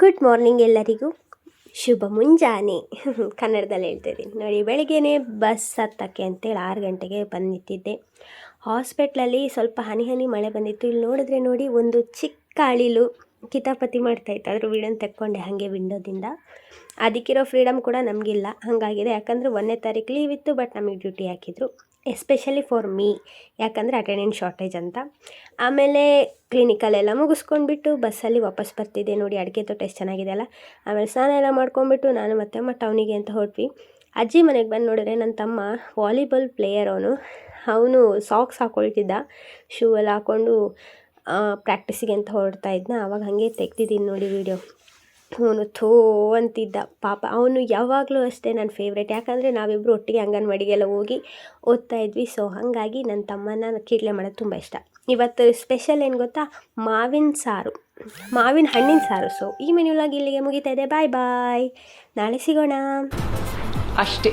Good morning ಎಲ್ಲರಿಗೂ, ಶುಭ ಮುಂಜಾನೆ. ಕನ್ನಡದಲ್ಲಿ ಹೇಳ್ತಿದ್ದೀನಿ ನೋಡಿ. ಬೆಳಗ್ಗೆನೇ ಬಸ್ ಹತ್ತಕ್ಕೆ ಅಂತೇಳಿ 6 ಗಂಟೆಗೆ ಬಂದು ನಿಂತಿದ್ದೆ. ಹಾಸ್ಪಿಟ್ಲಲ್ಲಿ ಸ್ವಲ್ಪ ಹನಿ ಹನಿ ಮಳೆ ಬಂದಿತ್ತು. ಇಲ್ಲಿ ನೋಡಿದ್ರೆ ನೋಡಿ, ಒಂದು ಚಿಕ್ಕ ಅಳಿಲು ಕಿತಾಪತಿ ಮಾಡ್ತಾಯಿತ್ತು. ಅದ್ರ ವಿಡಿಯೋನ ತೆಕ್ಕೊಂಡೆ ಹಾಗೆ ವಿಂಡೋದಿಂದ. ಅದಕ್ಕಿರೋ ಫ್ರೀಡಮ್ ಕೂಡ ನಮಗಿಲ್ಲ, ಹಾಗಾಗಿದೆ. ಯಾಕಂದರೆ 1ನೇ ತಾರೀಕು ಲೀವ್ ಇತ್ತು, ಬಟ್ ನಮಗೆ ಡ್ಯೂಟಿ ಹಾಕಿದ್ರು, ಎಸ್ಪೆಷಲಿ ಫಾರ್ ಮೀ, ಯಾಕಂದರೆ ಅಟೆಂಡೆನ್ಸ್ ಶಾರ್ಟೇಜ್ ಅಂತ. ಆಮೇಲೆ ಕ್ಲಿನಿಕಲ್ಲೆಲ್ಲ ಮುಗಿಸ್ಕೊಂಡ್ಬಿಟ್ಟು ಬಸ್ಸಲ್ಲಿ ವಾಪಸ್ ಬರ್ತಿದ್ದೆ. ನೋಡಿ, ಅಡಿಕೆ ತೋಟ ಎಷ್ಟು ಚೆನ್ನಾಗಿದೆ ಅಲ್ಲ. ಆಮೇಲೆ ಸ್ನಾನ ಎಲ್ಲ ಮಾಡ್ಕೊಂಡ್ಬಿಟ್ಟು ನಾನು ಮತ್ತೆ ಅಮ್ಮ ಟೌನಿಗೆ ಅಂತ ಹೊರಟ್ವಿ. ಅಜ್ಜಿ ಮನೆಗೆ ಬಂದು ನೋಡಿದ್ರೆ ನನ್ನ ತಮ್ಮ ವಾಲಿಬಾಲ್ ಪ್ಲೇಯರ್, ಅವನು ಸಾಕ್ಸ್ ಹಾಕ್ಕೊಳ್ತಿದ್ದ, ಶೂ ಎಲ್ಲ ಹಾಕ್ಕೊಂಡು ಪ್ರಾಕ್ಟೀಸಿಗೆ ಅಂತ ಹೊರಡ್ತಾ ಇದ್ನ. ಆವಾಗ ಹಾಗೆ ತೆಗ್ದಿದ್ದೀನಿ ನೋಡಿ ವೀಡಿಯೋ. ಅವನು ಥೋ ಅಂತಿದ್ದ ಪಾಪ. ಅವನು ಯಾವಾಗಲೂ ಅಷ್ಟೇ ನನ್ನ ಫೇವ್ರೇಟ್, ಯಾಕಂದರೆ ನಾವಿಬ್ಬರು ಒಟ್ಟಿಗೆ ಅಂಗನವಾಡಿಗೆಲ್ಲ ಹೋಗಿ ಓದ್ತಾ ಇದ್ವಿ. ಸೊ ಹಾಗಾಗಿ ನನ್ನ ತಮ್ಮನ ಕೀಟ್ಲೆ ಮಾಡೋದು ತುಂಬ ಇಷ್ಟ. ಇವತ್ತು ಸ್ಪೆಷಲ್ ಏನು ಗೊತ್ತಾ, ಮಾವಿನ ಹಣ್ಣಿನ ಸಾರು. ಸೊ ಈ ಮೆನ್ಯುಲಾಗಿ ಇಲ್ಲಿಗೆ ಮುಗಿತಾ ಇದೆ. ಬಾಯ್ ಬಾಯ್, ನಾಳೆ ಸಿಗೋಣ ಅಷ್ಟೇ.